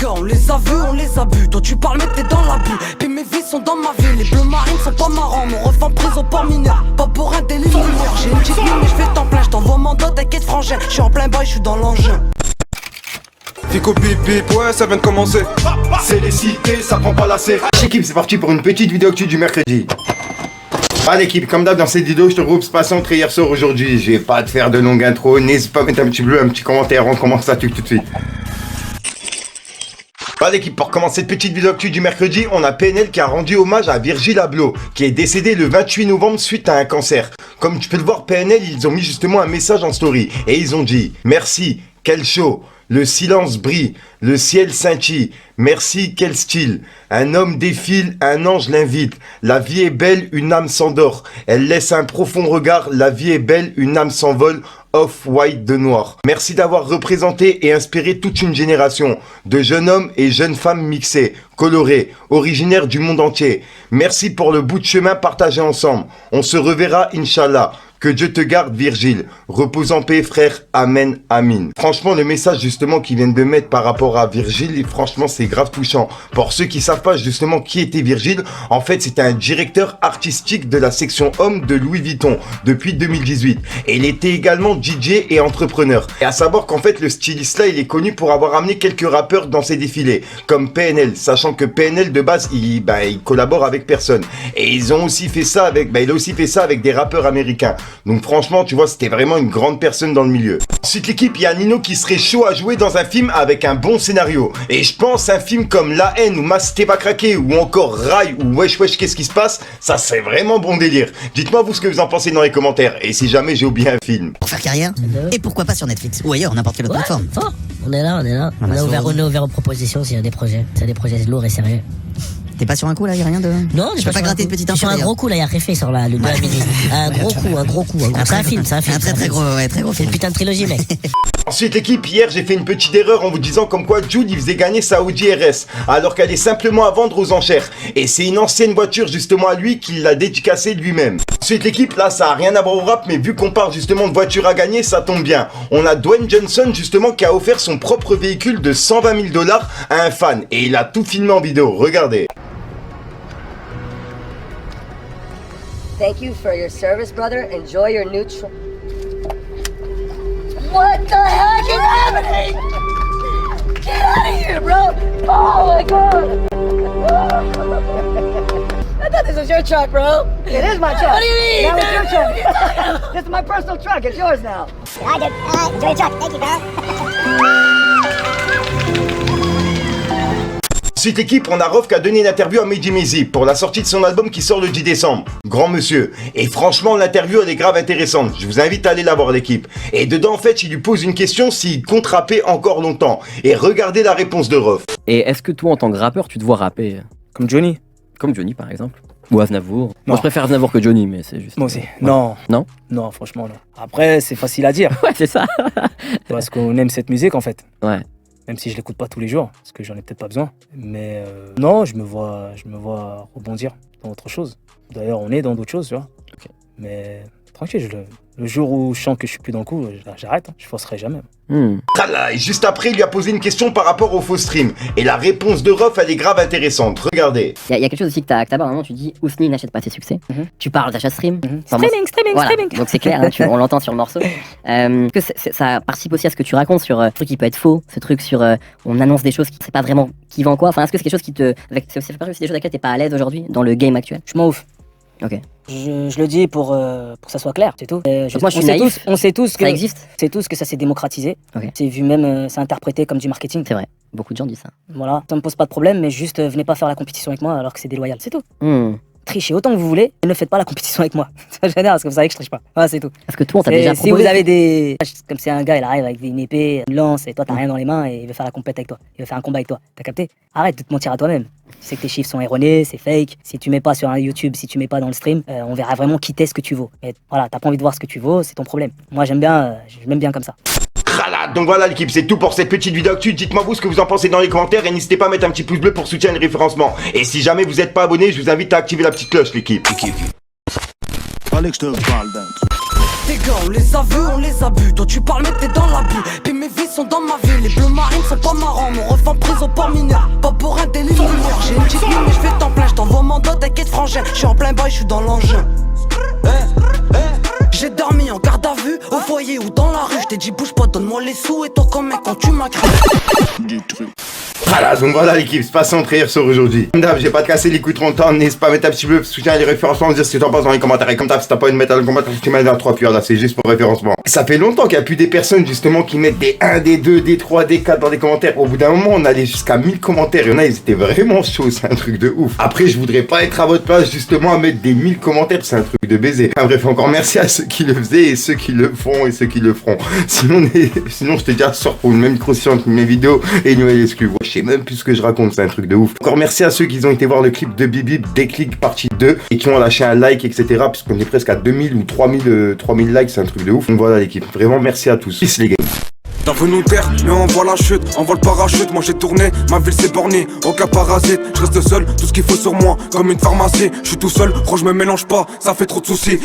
gars, on les a vus, on les a bu. Toi tu parles mais t'es dans l'abus. Puis mes vies sont dans ma ville. Les bleus marines sont pas marrants. Mon ref en prison pour mineur. Pas pour un délit mineur. J'ai une petite vie mais je fais temps plein. Je t'envoie mon dos, t'inquiète frangin. Je suis en plein bail, je suis dans l'engin. Fico pip pip, ouais ça vient de commencer. C'est les cités, ça prend pas la C. L'équipe, c'est parti pour une petite vidéo actu du mercredi. Ah l'équipe, comme d'hab dans cette vidéo, je te regroupe ce passant entre hier soir aujourd'hui. Je vais pas te faire de longue intro, n'hésite pas à mettre un petit bleu, un petit commentaire, on commence ça tout de suite. Bah l'équipe, pour commencer cette petite vidéo actu du mercredi, on a PNL qui a rendu hommage à Virgil Abloh, qui est décédé le 28 novembre suite à un cancer. Comme tu peux le voir, PNL, ils ont mis justement un message en story, et ils ont dit « Merci, quel show !» Le silence brille, le ciel scintille, merci quel style. Un homme défile, un ange l'invite. La vie est belle, une âme s'endort. Elle laisse un profond regard, la vie est belle, une âme s'envole. Off-white de noir. Merci d'avoir représenté et inspiré toute une génération de jeunes hommes et jeunes femmes mixés, colorés, originaires du monde entier. Merci pour le bout de chemin partagé ensemble. On se reverra, Inch'Allah. Que Dieu te garde, Virgile. Repose en paix, frère. Amen, amin. Franchement, le message justement qu'ils viennent de mettre par rapport à Virgile, franchement, c'est grave touchant. Pour ceux qui savent pas justement qui était Virgile, en fait, c'était un directeur artistique de la section homme de Louis Vuitton depuis 2018. Et il était également DJ et entrepreneur. Et à savoir qu'en fait, le styliste là, il est connu pour avoir amené quelques rappeurs dans ses défilés, comme PNL, sachant que PNL de base, il collabore avec personne. Et ils ont aussi fait ça avec, il a aussi fait ça avec des rappeurs américains. Donc franchement, tu vois, c'était vraiment une grande personne dans le milieu. Ensuite l'équipe, il y a Nino qui serait chaud à jouer dans un film avec un bon scénario. Et je pense un film comme La Haine ou Masté pas craqué ou encore Rail ou Wesh Wesh qu'est-ce qui se passe, ça serait vraiment bon délire. Dites-moi vous ce que vous en pensez dans les commentaires et si jamais j'ai oublié un film. Pour faire carrière, et pourquoi pas sur Netflix ou ailleurs, n'importe quelle autre plateforme. Fort. On est là. On est ouvert aux propositions s'il y a des projets. S'il y a des projets lourds et sérieux. T'es pas sur un coup là, y'a rien de... Non, je peux pas gratter une petite info. Sur un gros coup là, y'a Réfé sur le 2 à minuit. Un gros coup. C'est un film. Un très gros film. C'est une putain de trilogie, mec. Ensuite l'équipe, hier j'ai fait une petite erreur en vous disant comme quoi Jude il faisait gagner sa Audi RS alors qu'elle est simplement à vendre aux enchères. Et c'est une ancienne voiture justement à lui qui l'a dédicacée lui-même. Ensuite l'équipe, là ça a rien à voir au rap mais vu qu'on parle justement de voiture à gagner, ça tombe bien. On a Dwayne Johnson justement qui a offert son propre véhicule de 120 000 $ à un fan. Et il a tout filmé en vidéo, regardez. Thank you for your service, brother. Enjoy your new What the heck is happening? Get out of here, bro! Oh my god! I thought this was your truck, bro. It is my truck. What do you mean? Now it's your truck. This is my personal truck. It's yours now. I did. Enjoy your truck. Thank you, bro. Ensuite l'équipe, on a Rof qui a donné une interview à Mehdi Maizi pour la sortie de son album qui sort le 10 décembre. Grand monsieur. Et franchement l'interview elle est grave intéressante. Je vous invite à aller la voir l'équipe. Et dedans en fait il lui pose une question s'il compte rapper encore longtemps. Et regardez la réponse de Rof. Et est-ce que toi en tant que rappeur tu te vois rapper comme Johnny? Comme Johnny par exemple? Ou Aznavour? Non. Moi je préfère Aznavour que Johnny mais c'est juste... Moi aussi. Ouais. Non. Non? Non franchement non. Après c'est facile à dire. Ouais c'est ça. Parce qu'on aime cette musique en fait. Ouais. Même si je l'écoute pas tous les jours, parce que j'en ai peut-être pas besoin. Mais non, je me vois rebondir dans autre chose. D'ailleurs, on est dans d'autres choses, tu vois. Okay. Mais tranquille, le jour où je sens que je suis plus dans le coup, j'arrête. Je forcerai jamais. Et juste après, il lui a posé une question par rapport au faux stream. Et la réponse de Rof, elle est grave intéressante. Regardez. Il y a quelque chose aussi que t'as à un moment, tu dis Ousni n'achète pas ses succès. Tu parles d'achat stream. Streaming. Donc c'est clair, hein, on l'entend sur le morceau. Que ça participe aussi à ce que tu racontes sur ce truc qui peut être faux, ce truc sur on annonce des choses qui c'est pas vraiment qui vend quoi. Enfin, est-ce que c'est quelque chose qui te. C'est aussi des choses avec lesquelles t'es pas à l'aise aujourd'hui dans le game actuel? Je m'en ouf. Ok. Je le dis pour que ça soit clair, c'est tout. Moi, je suis naïf. On sait tous que ça existe. C'est tous que ça s'est démocratisé. Okay. C'est vu même, c'est interprété comme du marketing. C'est vrai. Beaucoup de gens disent ça. Voilà. Ça me pose pas de problème, mais juste venez pas faire la compétition avec moi alors que c'est déloyal, c'est tout. trichez autant que vous voulez, mais ne faites pas la compétition avec moi. Ça génère, parce que vous savez que je triche pas. Voilà, c'est tout. Parce que toi, on t'a déjà proposé. Si vous avez des... Comme c'est un gars, il arrive avec une épée, une lance, et toi, t'as rien dans les mains, et il veut faire la compète avec toi. Il veut faire un combat avec toi. T'as capté? Arrête de te mentir à toi-même. Tu sais que tes chiffres sont erronés, c'est fake. Si tu mets pas sur un YouTube, si tu mets pas dans le stream, on verra vraiment qui t'es, ce que tu vaux. Mais voilà, t'as pas envie de voir ce que tu vaux, c'est ton problème. Moi, j'aime bien comme ça. Donc voilà l'équipe, c'est tout pour cette petite vidéo actu. Dites-moi vous ce que vous en pensez dans les commentaires et n'hésitez pas à mettre un petit pouce bleu pour soutenir le référencement. Et si jamais vous n'êtes pas abonné, je vous invite à activer la petite cloche l'équipe. Fallait que je te parle d'un truc. Tes gars, on les a vus, on les a bu. Toi tu parles mais t'es dans l'abus. Puis mes vies sont dans ma vie. Les bleus marines sont pas marrants. Mon ref en prison pour mineur. Pas pour un délit mineur. J'ai une petite ligne mais je fais temps plein. J't'envoie mon dos, t'inquiète frangin. J'suis en plein bail, j'suis dans l'engin. J'ai dormi en garde à vue, au foyer ou dans la rue. J't'ai dit bouge pas, donne-moi les sous. Et toi comme mec quand tu m'as cru. Voilà, donc voilà l'équipe, c'est pas sans trahir sur aujourd'hui. Comme d'hab, j'ai pas de casser les coups trop longtemps, n'hésite pas à mettre un petit peu, soutien les référencements, dire ce que t'en penses dans les commentaires. Et comme d'hab, si t'as pas envie de mettre dans le commentaire, tu mets dans 3 puis là, c'est juste pour référencement. Ça fait longtemps qu'il y a plus des personnes justement qui mettent des 1, des 2, des 3, des 4 dans les commentaires. Au bout d'un moment, on allait jusqu'à 1000 commentaires. Il y en a, ils étaient vraiment chauds, c'est un truc de ouf. Après, je voudrais pas être à votre place justement à mettre des 1000 commentaires, c'est un truc de baiser. Enfin, bref, encore merci à ceux qui le faisaient et ceux qui le font et ceux qui le feront. Sinon, je te dis à ce soir pour une même micro-science, mes vidéos et une nouvelle excuse. Je sais même plus ce que je raconte, c'est un truc de ouf. Encore merci à ceux qui ont été voir le clip de Bibib Déclic partie 2 et qui ont lâché un like, etc. Puisqu'on est presque à 2000 ou 3000 likes, c'est un truc de ouf. Donc voilà l'équipe, vraiment merci à tous. Peace les gars. T'as voulu nous taire, mais on voit la chute, on voit le parachute. Moi j'ai tourné, ma ville s'est bornée, aucun parasite. Je reste seul, tout ce qu'il faut sur moi, comme une pharmacie. Je suis tout seul, gros je me mélange pas, ça fait trop de soucis.